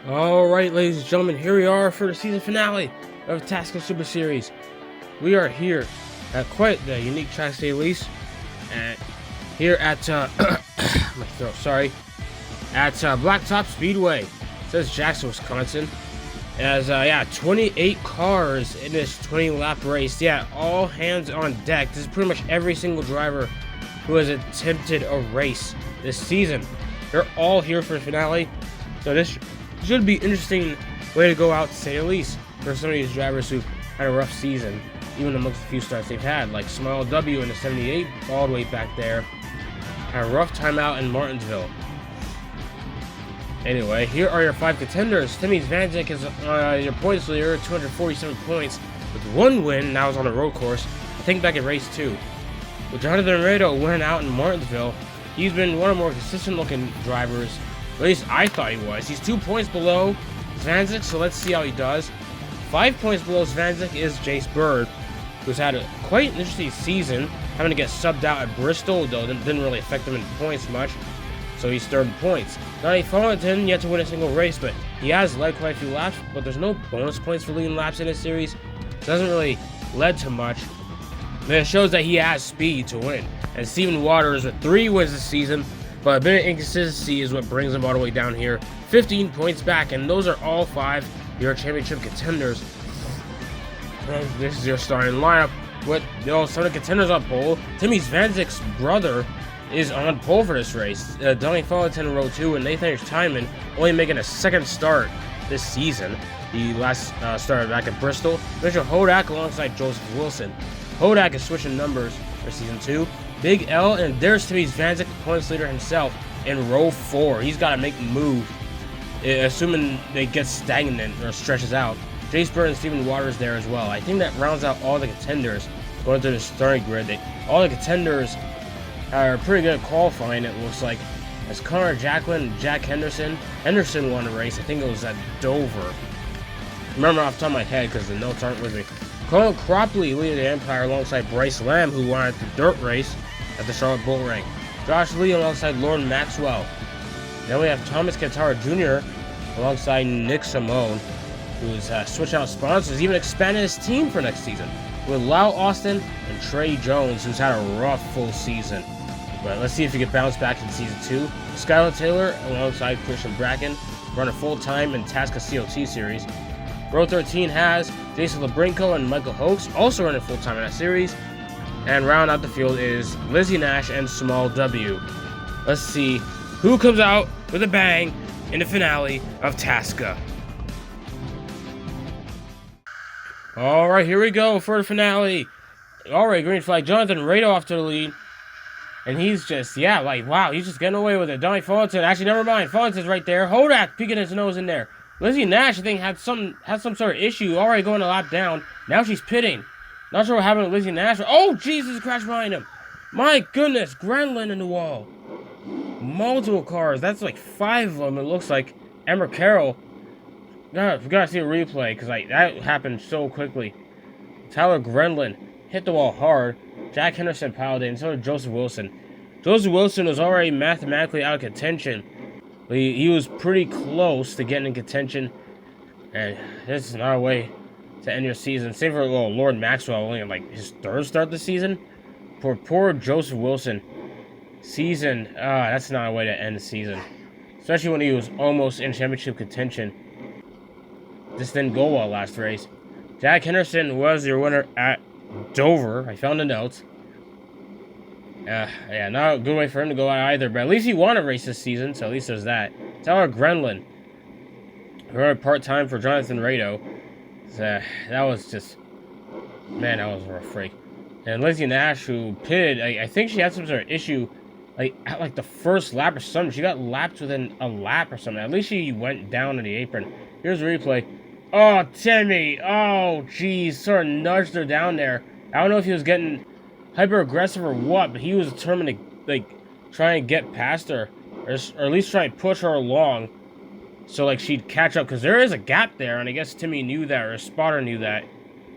Alright, ladies and gentlemen, here we are for the season finale of TASCA Super Series. We are here at quite the unique track, to say the least. And here at, my throat, sorry. At Blacktop Speedway. It says Jackson, Wisconsin. As, 28 cars in this 20-lap race. Yeah, all hands on deck. This is pretty much every single driver who has attempted a race this season. They're all here for the finale. So this should be interesting way to go out, to say the least, for some of these drivers who've had a rough season, even amongst the few starts they've had, like Small W in the 78, all the way back there. Had a rough time out in Martinsville. Anyway, here are your 5 contenders. Timmy Zvanzik is your points leader, 247 points, with 1 win. Now is on a road course. I think back in race 2. With Jonathan Rado went out in Martinsville. He's been one of the more consistent-looking drivers. At least I thought he was. He's 2 points below Zvanzik, so let's see how he does. 5 points below Zvanzik is Jace Bird, who's had a quite an interesting season, having to get subbed out at Bristol, though it didn't really affect him in points much, so he's 3rd in points. Donnie Fullerton yet to win a single race, but he has led quite a few laps, but there's no bonus points for leading laps in this series, so it doesn't really lead to much. And it shows that he has speed to win. And Steven Waters with 3 wins this season, but a bit of inconsistency is what brings him all the way down here. 15 points back, and those are all 5 your championship contenders. And this is your starting lineup with some of the contenders on pole. Timmy Zvanzik's brother is on pole for this race. Donnie Fullerton in row 2, and Nathan Timon only making a 2nd start this season. He last started back at Bristol. Mitchell Hodak alongside Joseph Wilson. Hodak is switching numbers for season 2. Big L, and there's Timmy Zvanzik, the points leader himself, in row 4. He's got to make a move, assuming they get stagnant or stretches out. Jace Bird and Steven Waters there as well. I think that rounds out all the contenders going through the starting grid. All the contenders are pretty good at qualifying, it looks like. As Connor Jacqueline and Jack Henderson. Henderson won a race. I think it was at Dover. Remember off the top of my head because the notes aren't with me. Colin Cropley leading the Empire alongside Bryce Lamb, who won at the dirt race at the Charlotte Bull Ring. Josh Lee alongside Lauren Maxwell. Then we have Thomas Cantara Jr. alongside Nick Simone, who's switched out sponsors, even expanded his team for next season, with Lau Austin and Trey Jones, who's had a rough full season. But let's see if he can bounce back in season 2. Skylar Taylor alongside Christian Bracken, running full-time in TASCA COT series. Row 13 has Jason Labrinko and Michael Hoax, also running full-time in that series. And round out the field is Lizzie Nash and Small W. Let's see who comes out with a bang in the finale of TASCA. Alright, here we go for the finale. Alright, green flag. Jonathan Rado off to the lead. And he's just, wow, he's just getting away with it. Donnie Fullerton, actually, never mind. Fullerton's right there. Hodak peeking his nose in there. Lizzie Nash, I think, had some sort of issue. Already going a lap down. Now she's pitting. Not sure what happened with Lizzie Nash. Oh, Jesus, a crash behind him. My goodness, Grenlin in the wall. Multiple cars. That's like 5 of them, it looks like. Emma Carroll. God, we gotta see a replay, because that happened so quickly. Tyler Grenlin hit the wall hard. Jack Henderson piled in, so did Joseph Wilson. Joseph Wilson was already mathematically out of contention. He was pretty close to getting in contention. And this is not a way to end your season. Same for Lord Maxwell, only like his 3rd start this season. Poor Joseph Wilson. That's not a way to end the season. Especially when he was almost in championship contention. This didn't go well last race. Jack Henderson was your winner at Dover. I found the notes. Not a good way for him to go out either, but at least he won a race this season, so at least there's that. Tyler Grenlin, running part-time for Jonathan Rado. That was just, man, that was a freak. And Lizzie Nash, who pitted, I think she had some sort of issue, at the first lap or something. She got lapped within a lap or something. At least she went down in the apron. Here's a replay. Oh, Timmy! Oh, geez, sort of nudged her down there. I don't know if he was getting hyper aggressive or what, but he was determined to try and get past her, or at least try and push her along, so she'd catch up, because there is a gap there, and I guess Timmy knew that, or a spotter knew that.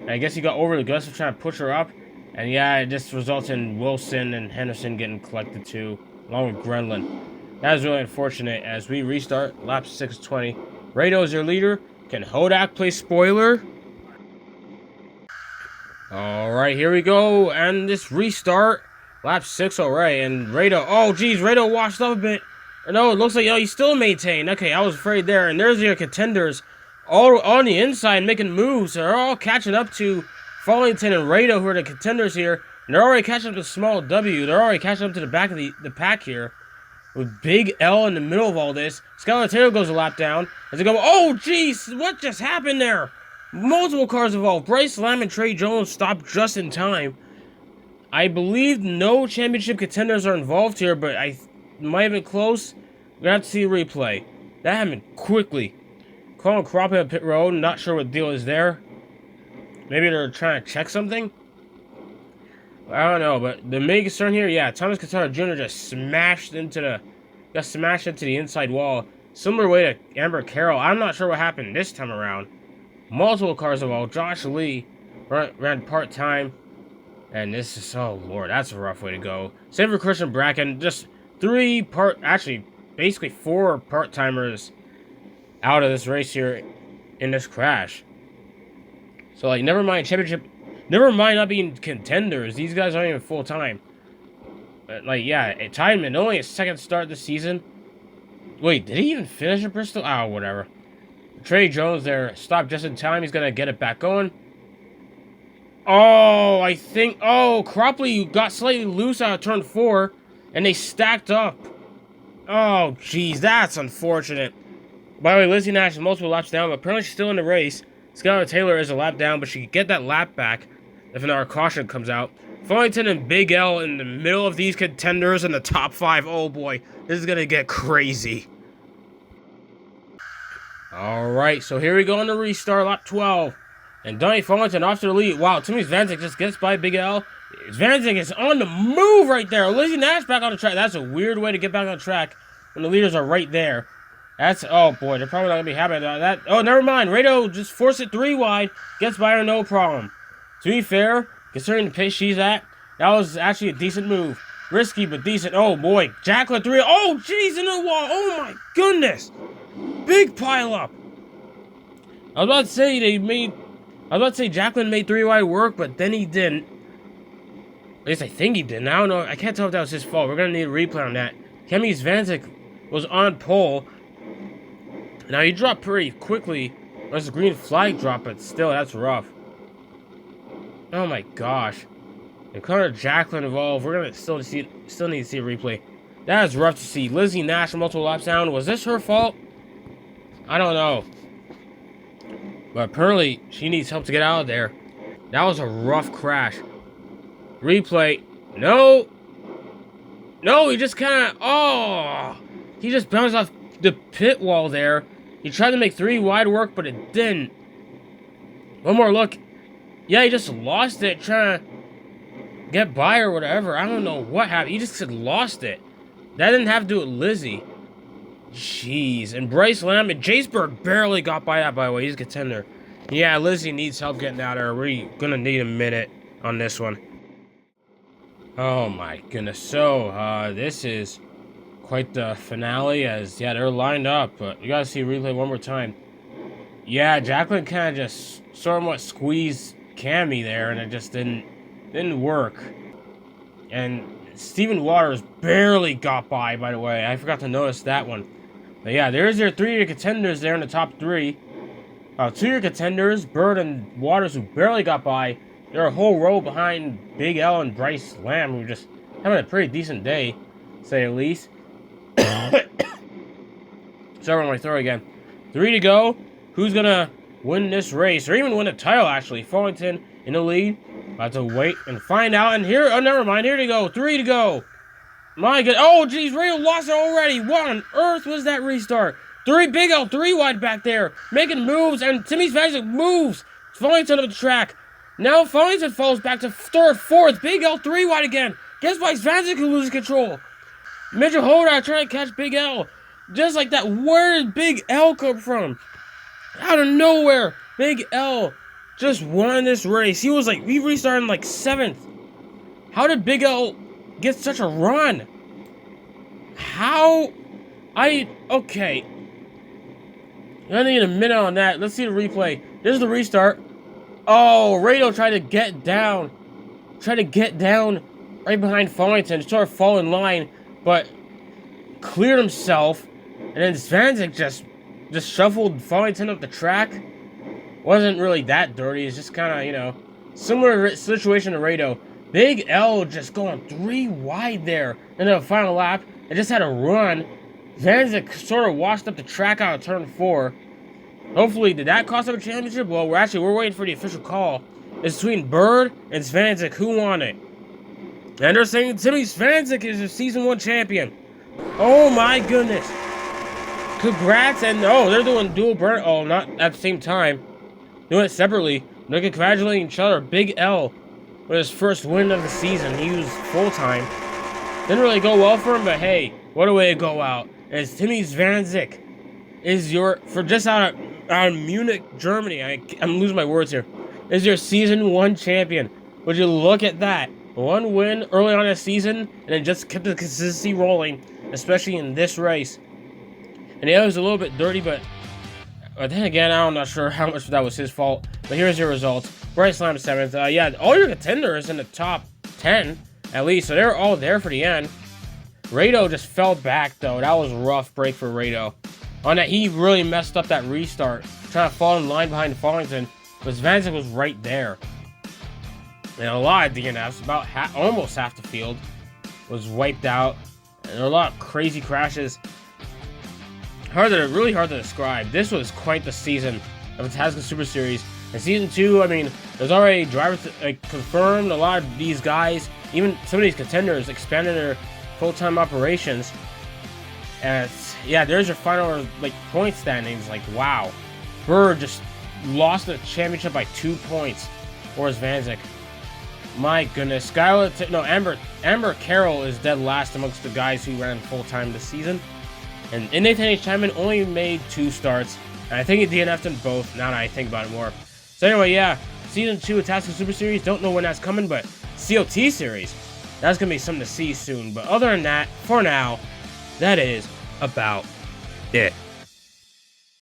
And I guess he got overly aggressive trying to push her up, and it just results in Wilson and Henderson getting collected too, along with Grenlin. That was really unfortunate as we restart lap 620 Rado is your leader. Can Hodak play spoiler? Alright, here we go. And this restart. Lap 6 already. And Rado. Oh, geez. Rado washed up a bit. No, it looks like he's still maintained. Okay, I was afraid there. And there's your contenders all on the inside making moves. They're all catching up to Fallington and Rado, who are the contenders here. And they're already catching up to Small W. They're already catching up to the back of the pack here. With Big L in the middle of all this. Skylar Taylor goes a lap down. As they go, oh, jeez, what just happened there? Multiple cars involved. Bryce Lamb and Trey Jones stopped just in time. I believe no championship contenders are involved here, but I might have been close. We're going to have to see a replay. That happened quickly. Colin Crappie on pit road. Not sure what deal is there. Maybe they're trying to check something? I don't know, but the main concern here, yeah, Thomas Katana Jr. just smashed into the inside wall. Similar way to Amber Carroll. I'm not sure what happened this time around. Multiple cars involved. Josh Lee ran part-time. And this is, oh lord, that's a rough way to go. Same for Christian Bracken. Just basically 4 part-timers out of this race here in this crash. So, like, never mind championship. Never mind not being contenders. These guys aren't even full-time. But, like, yeah, Tideman, only his second start this season. Wait, did he even finish at Bristol? Oh, whatever. Trey Jones there stopped just in time. He's going to get it back going. Oh, I think... Oh, Cropley got slightly loose out of turn 4. And they stacked up. Oh, jeez, that's unfortunate. By the way, Lizzie Nash is multiple laps down, but apparently she's still in the race. Skylar Taylor is a lap down, but she can get that lap back if another caution comes out. Fallington and Big L in the middle of these contenders in the top 5. Oh boy, this is gonna get crazy. Alright, so here we go on the restart, lap 12. And Donnie Fallington off to the lead. Wow, Timmy Svanzik just gets by Big L. Svanzik is on the move right there. Lizzie Nash back on the track. That's a weird way to get back on the track when the leaders are right there. That's, oh boy, they're probably not going to be happy about that. Oh, never mind. Rado just forced it 3 wide. Gets by her, no problem. To be fair, considering the pace she's at, that was actually a decent move. Risky, but decent. Oh boy, Jacqueline 3. Oh, jeez, in the wall. Oh my goodness. Big pile up. I was about to say Jacqueline made 3 wide work, but then he didn't. At least I think he didn't. I don't know. I can't tell if that was his fault. We're going to need a replay on that. Kemi Svanzik was on pole. Now, he dropped pretty quickly. There's a green flag drop, but still, that's rough. Oh my gosh. And Connor Jacqueline involved. We're going to still need to see a replay. That is rough to see. Lizzie Nash multiple laps down. Was this her fault? I don't know. But apparently, she needs help to get out of there. That was a rough crash. Replay. No. No, he just kind of... Oh. He just bounced off the pit wall there. He tried to make 3 wide work, but it didn't. One more look. Yeah, he just lost it trying to get by or whatever. I don't know what happened. He just lost it. That didn't have to do with Lizzie. Jeez. And Bryce Lamb and Jaceberg barely got by that, by the way. He's a contender. Yeah, Lizzie needs help getting out of there. We're going to need a minute on this one. Oh my goodness. So, this is quite the finale as, yeah, they're lined up. But you got to see replay one more time. Yeah, Jacqueline kind of just somewhat squeezed Cammy there, and it just didn't work. And Steven Waters barely got by the way. I forgot to notice that one. But yeah, there's your 3 contenders there in the top 3. 2 contenders, Bird and Waters, who barely got by. They're a whole row behind Big L and Bryce Lamb, who just having a pretty decent day, to say the least. Sorry, my throat again. 3 to go. Who's gonna win this race, or even win the title? Actually, Fallington in the lead. About to wait and find out. And here, oh, never mind. Here they go. 3 to go. My God. Oh, geez, Rio lost it already. What on earth was that restart? 3 Big L, 3 wide back there, making moves, and Timmy's Magic moves. Fallington up the track. Now Fallington falls back to 3rd, 4th. Big L 3 wide again. Guess why Svanzik who loses control? Mitchell Holder trying to catch Big L. Just like that. Where did Big L come from? Out of nowhere. Big L just won this race. He restarted in like 7th. How did Big L get such a run? How? Okay. I need a minute on that. Let's see the replay. This is the restart. Oh, Rado tried to get down. Tried to get down right behind Fallington. Sort of fall in line, but cleared himself. And then Svanzik just shuffled Fallington up the track. Wasn't really that dirty. It's just kind of, you know, similar situation to Rado. Big L just going 3 wide there in the final lap. It just had a run. Svanzik sort of washed up the track out of turn 4. Hopefully, did that cost him a championship? Well, we're waiting for the official call. It's between Bird and Svanzik. Who won it? And they're saying Timmy Svanzik is the Season 1 champion. Oh my goodness. Congrats, and oh, they're doing dual burn. Oh, not at the same time. Doing it separately. They're congratulating each other. Big L with his first win of the season. He was full-time. Didn't really go well for him, but hey, what a way to go out. As Timmy Svanzik is for just out of Munich, Germany. I'm losing my words here. Is your Season 1 champion. Would you look at that? 1 win early on in the season, and then just kept the consistency rolling, especially in this race. And it was a little bit dirty, but then again, I'm not sure how much of that was his fault. But here's your results. Bryce Slam 7th. Yeah, all your contenders in the top 10, at least. So they're all there for the end. Rado just fell back, though. That was a rough break for Rado. On that, he really messed up that restart. Trying to fall in line behind Fallington. But Svanzik was right there. And a lot of DNFs, about almost half the field, was wiped out. And there were a lot of crazy crashes. Really hard to describe. This was quite the season of the TASCA Super Series. And Season 2, I mean, there's already drivers confirmed. A lot of these guys, even some of these contenders, expanded their full-time operations. And yeah, there's your final point standings. Like, wow. Bird just lost the championship by 2 points. Or Svanzik. My goodness. Amber Carroll is dead last amongst the guys who ran full-time this season. And Nathan H. Chapman only made 2 starts. And I think he DNF'd in both, now that I think about it more. So anyway, yeah. Season 2 of TASCA Super Series. Don't know when that's coming, but COT Series. That's going to be something to see soon. But other than that, for now, that is about it.